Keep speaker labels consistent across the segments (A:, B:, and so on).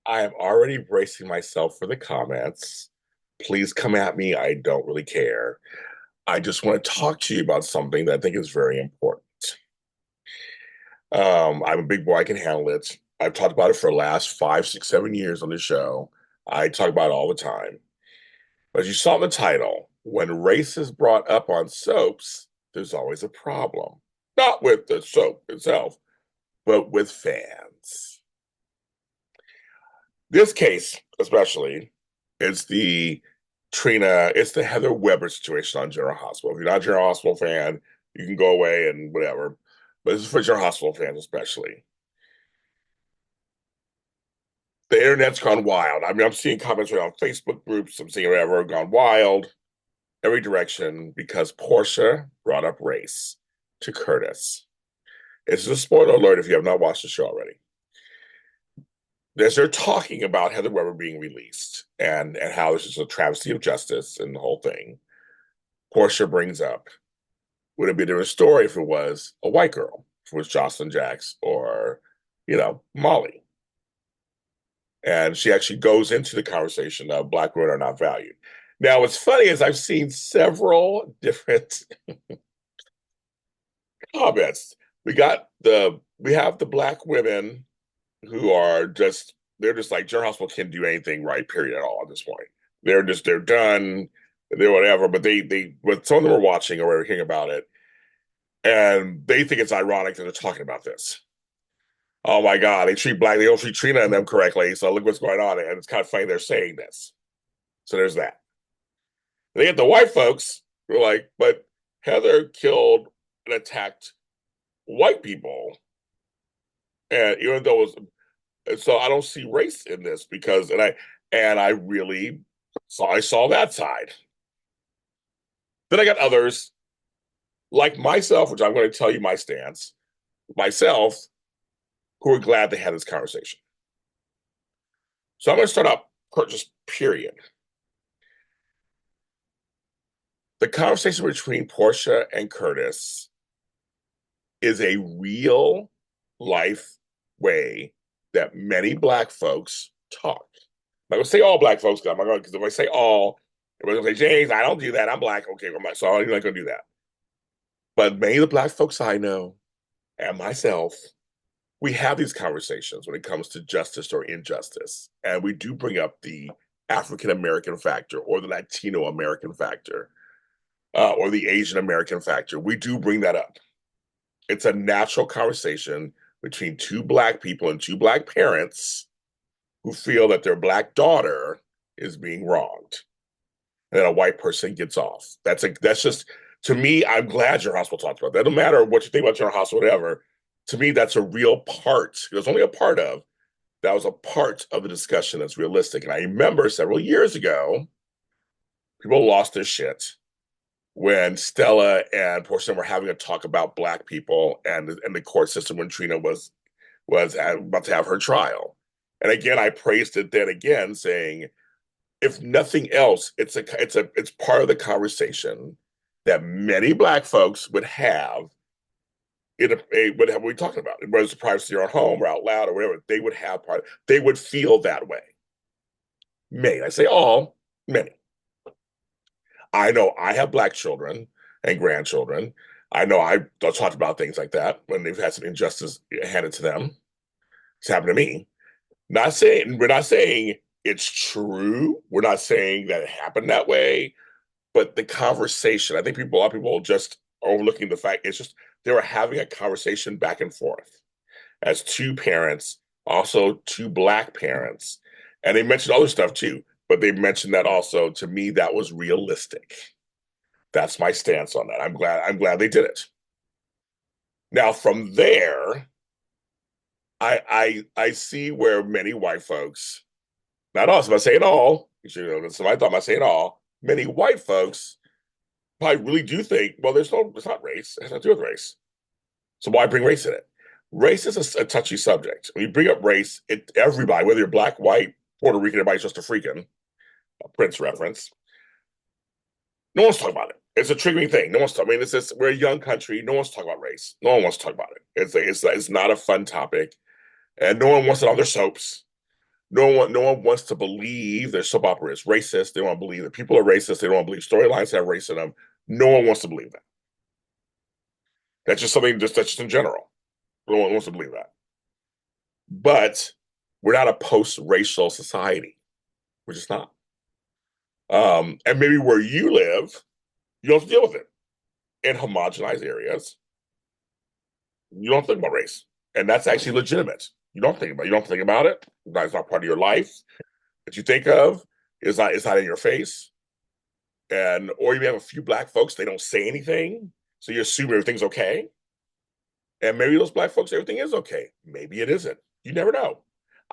A: I am already bracing myself for the comments. Please come at me. I don't really care. I just want to talk to you about something that I think is very important. I'm a big boy. I can handle it. I've talked about it for the last 5, 6, 7 years on the show. I talk about it all the time. But as you saw in the title, when race is brought up on soaps, there's always a problem. Not with the soap itself, but with fans. This case, especially, is it's the Heather Weber situation on General Hospital. If you're not a General Hospital fan, you can go away and whatever. But this is for General Hospital fans, especially. The internet's gone wild. I mean, I'm seeing comments right on Facebook groups. I'm seeing whatever gone wild, every direction, because Portia brought up race to Curtis. This is a spoiler alert if you have not watched the show already. As they're talking about Heather Weber being released and how this is a travesty of justice and the whole thing, Portia brings up, would it be a different story if it was a white girl, if it was Jocelyn Jacks or, Molly? And she actually goes into the conversation of Black women are not valued. Now, what's funny is I've seen several different comments. We have the Black women who are they're just like General Hospital can't do anything right, period, at all at this point. They're done, they're whatever. But some of them are watching or hearing about it, and they think it's ironic that they're talking about this. Oh my God, they don't treat Trina and them correctly. So look what's going on, and it's kind of funny they're saying this. So there's that. They get the white folks who are like, but Heather killed and attacked white people, and even though it was so I don't see race in this because I really saw that side. Then I got others like myself, which I'm going to tell you my stance, myself, who are glad they had this conversation. So I'm going to start up just period. The conversation between Portia and Curtis is a real life way that many Black folks talk. I'm going to say all Black folks, because if I say all, everybody's going to say, James, I don't do that. I'm Black. Okay, so I'm not going to do that. But many of the Black folks I know and myself, we have these conversations when it comes to justice or injustice. And we do bring up the African American factor or the Latino American factor or the Asian American factor. We do bring that up. It's a natural conversation between two Black people and two Black parents who feel that their Black daughter is being wronged. And then a white person gets off. That's just, to me, I'm glad your hospital talks about that. It doesn't matter what you think about your hospital, whatever. To me, that's a real part. It was only a part of, that was a part of the discussion that's realistic. And I remember several years ago, people lost their shit when Stella and Portia were having a talk about Black people and the court system when Trina was about to have her trial. And again, I praised it then again, saying, if nothing else, it's part of the conversation that many Black folks would have. What are we talking about? Whether it's privacy or at home or out loud or whatever, they would feel that way. Many, I say all, many. I know I have Black children and grandchildren. I know I've talked about things like that when they've had some injustice handed to them. It's happened to me. We're not saying it's true. We're not saying that it happened that way, but the conversation, I think a lot of people just are overlooking the fact it's just they were having a conversation back and forth as two parents, also two Black parents. And they mentioned other stuff too, but they mentioned that also to me, that was realistic. That's my stance on that. I'm glad they did it. Now from there, I see where many white folks, not us, if I say it all, somebody thought I say it all, many white folks probably really do think, well, it's not race. It has nothing to do with race. So why bring race in it? Race is a touchy subject. When you bring up race, everybody, whether you're Black, white, Puerto Rican, everybody's just a freaking Prince reference. No one's talking about it. It's a triggering thing. No one's talking. I mean, we're a young country. No one's talking about race. No one wants to talk about it. It's not a fun topic, and no one wants it on their soaps. no one wants to believe their soap opera is racist. They don't want to believe that people are racist. They don't want to believe storylines have race in them. No one wants to believe that. That's just something that's just in general. No one wants to believe that. But we're not a post-racial society. We're just not. And maybe where you live, you don't have to deal with it. In homogenized areas, you don't think about race. And that's actually legitimate. You don't think about it. It's not part of your life that you think of. It's not in your face. And or you have a few black folks, they don't say anything. So you assume everything's okay. And maybe those black folks, everything is okay. Maybe it isn't. You never know.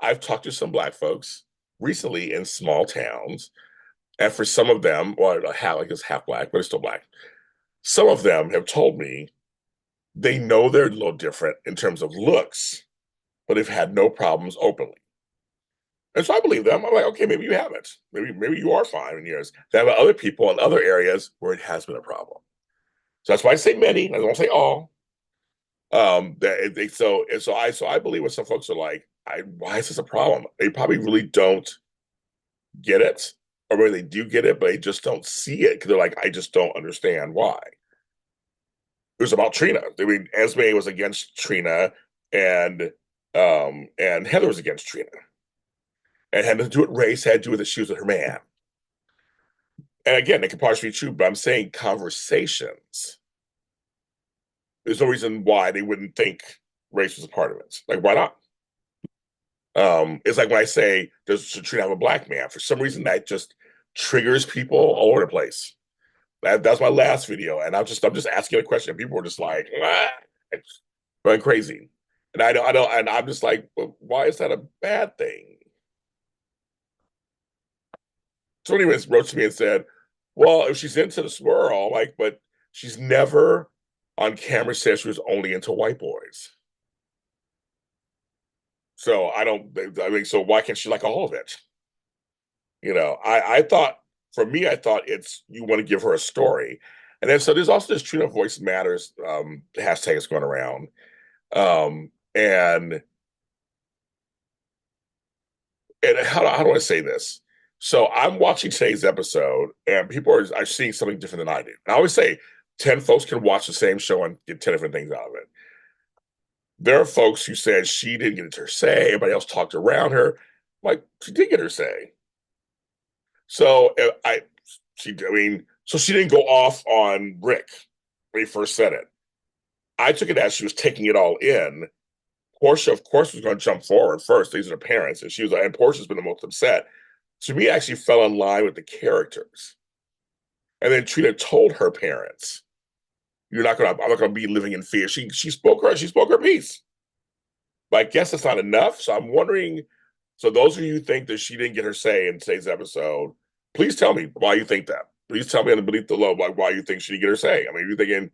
A: I've talked to some black folks recently in small towns, and for some of them, well, I guess half black, but it's still black. Some of them have told me they know they're a little different in terms of looks, but they've had no problems openly. And so I believe them. I'm like, okay, maybe you haven't. Maybe you are fine in yours. There are other people in other areas where it has been a problem. So that's why I say many. I don't say all. So I believe when some folks are like, why is this a problem? They probably really don't get it, or maybe they do get it, but they just don't see it because they're like, I just don't understand why. It was about Trina. I mean, Esme was against Trina, and Heather was against Trina, and had to do with race, had to do with the shoes with her man. And again, it could partially be true, but I'm saying conversations. There's no reason why they wouldn't think race was a part of it. Like, why not? It's like when I say, should Trina have a black man? For some reason, that just triggers people all over the place. That's my last video, and I'm just asking a question. People are just like, going crazy, and and I'm just like, well, why is that a bad thing? So anyways, wrote to me and said, well, if she's into the swirl, like, but she's never on camera said she was only into white boys. So I mean, so why can't she like all of it? I thought, for me, I thought it's, you want to give her a story. And then, so there's also this Trina Voice Matters hashtag is going around. And how do I say this? So I'm watching today's episode, and people are seeing something different than I do. And I always say 10 folks can watch the same show and get 10 different things out of it. There are folks who said she didn't get her say, everybody else talked around her. Like, she did get her say. So so she didn't go off on Rick when he first said it. I took it as she was taking it all in. Portia, of course, was going to jump forward first. These are the parents, and she was like, and Portia's been the most upset. To me, actually fell in line with the characters. And then Trina told her parents, I'm not gonna be living in fear. She spoke her piece. But I guess it's not enough. So I'm wondering, so those of you who think that she didn't get her say in today's episode, please tell me why you think that. Please tell me underneath the low why you think she didn't get her say. I mean, you're thinking,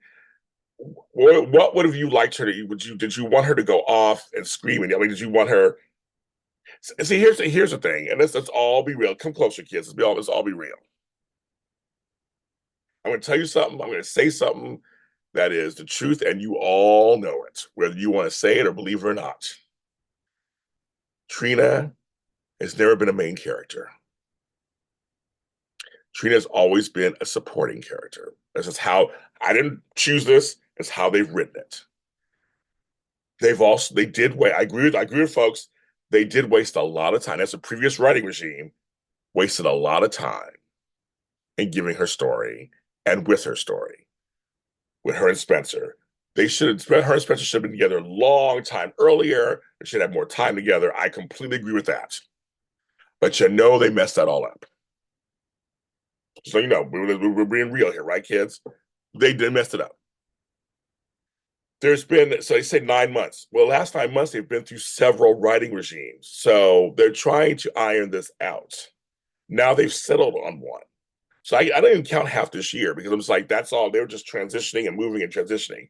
A: what would have you liked her to? Did you want her to go off and scream? I mean, did you want her? See, here's the thing, and let's all be real. Come closer, kids. Let's all be real. I'm going to tell you something. I'm going to say something that is the truth, and you all know it, whether you want to say it or believe it or not. Trina has never been a main character. Trina has always been a supporting character. This is how, I didn't choose this. It's how they've written it. They did wait. I agree with folks. They did waste a lot of time. That's a previous writing regime wasted a lot of time in giving her story and with her story, with her and Spencer. Her and Spencer should have been together a long time earlier. They should have more time together. I completely agree with that. But they messed that all up. So we're being real here, right, kids? They did mess it up. There's been, so they say 9 months. Well, the last 9 months, they've been through several writing regimes. So they're trying to iron this out. Now they've settled on one. So I don't even count half this year because I'm just like, that's all. They were just transitioning and moving and transitioning.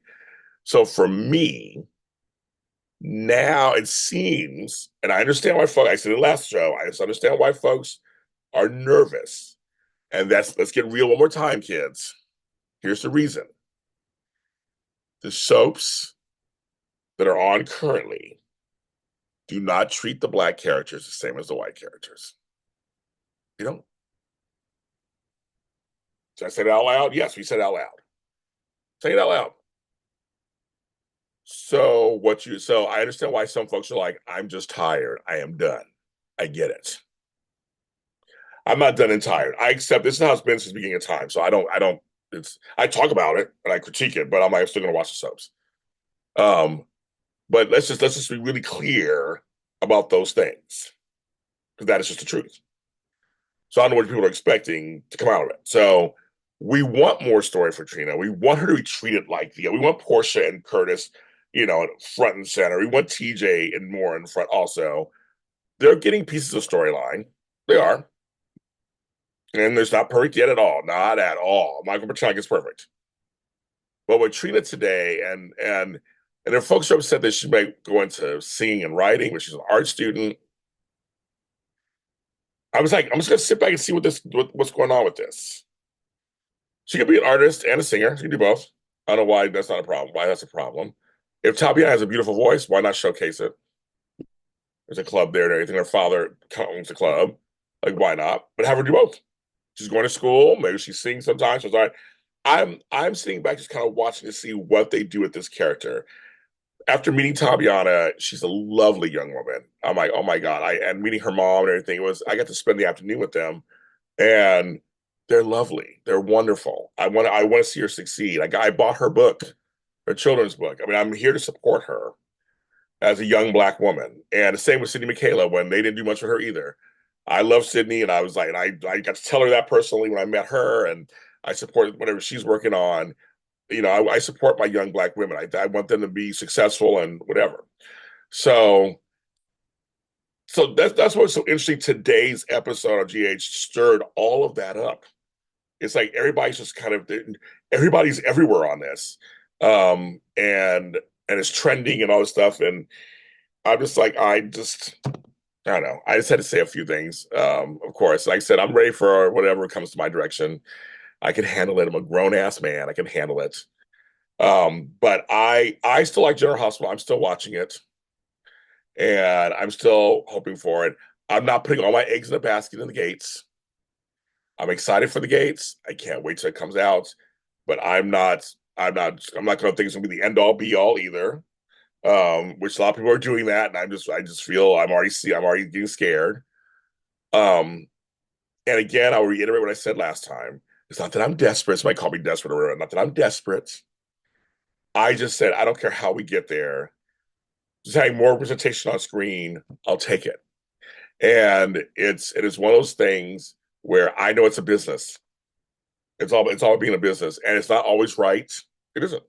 A: So for me, now it seems, and I understand why folks, I said in the last show, I just understand why folks are nervous. And let's get real one more time, kids. Here's the reason. The soaps that are on currently Do not treat the black characters the same as the white characters. You don't. Did I say it out loud? Yes, we said it out loud. Say it out loud. So I understand why some folks are like, I'm just tired. I am done. I get it. I'm not done and tired. I accept this is how it's been since the beginning of time. So I talk about it and I critique it, but I'm still gonna watch the soaps. Um, but let's just be really clear about those things. Because that is just the truth. So I don't know what people are expecting to come out of it. So we want more story for Trina. We want her to be treated like we want Portia and Curtis, front and center. We want TJ and more in front also. They're getting pieces of storyline. They are. And there's not perfect yet at all. Not at all. I'm not gonna pretend like it's perfect. But with Trina today, and there are folks who have said that she might go into singing and writing, which is an art student. I was like, I'm just gonna sit back and see what's going on with this. She could be an artist and a singer. She can do both. I don't know why that's not a problem. Why that's a problem. If Tabiana has a beautiful voice, why not showcase it? There's a club there and everything. Her father owns the club. Like, why not? But have her do both. She's going to school. Maybe she sings sometimes. So I'm sitting back just kind of watching to see what they do with this character. After meeting Tabiana, she's a lovely young woman. I'm like, oh my God. And meeting her mom and everything, I got to spend the afternoon with them. And they're lovely. They're wonderful. I want to see her succeed. I bought her book, her children's book. I mean, I'm here to support her as a young black woman. And the same with Sydney Michaela when they didn't do much for her either. I love Sydney, and I was like, and I got to tell her that personally when I met her, and I support whatever she's working on. I support my young black women. I want them to be successful and whatever. So, so that's what's so interesting. Today's episode of GH stirred all of that up. It's like everybody's everywhere on this, and it's trending and all this stuff. And I'm just like, I don't know. I just had to say a few things. Of course, like I said, I'm ready for whatever comes to my direction. I can handle it. I'm a grown ass man. I can handle it. But I still like General Hospital. I'm still watching it, and I'm still hoping for it. I'm not putting all my eggs in a basket in the Gates. I'm excited for the Gates. I can't wait till it comes out, but I'm not going to think it's going to be the end all be all either. Which a lot of people are doing that, and I just feel I'm already getting scared. Um, and again, I'll reiterate what I said last time. It's not that I'm desperate. Somebody call me desperate or whatever. Not that I'm desperate. I just said I don't care how we get there. Just having more representation on screen, I'll take it. And it is one of those things where I know it's a business. It's all being a business, and it's not always right. It isn't.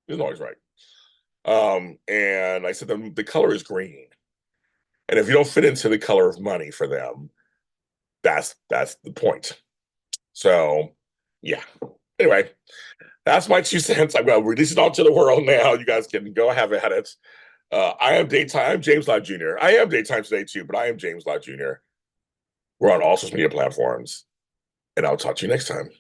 A: It isn't always right. And I said the color is green, and if you don't fit into the color of money for them, that's the point. So, yeah. Anyway, that's my 2 cents. I'm going to release it all to the world now. You guys can go have at it. I'm James Lott Jr. I am daytime today too, but I am James Lott Jr. We're on all social media platforms, and I'll talk to you next time.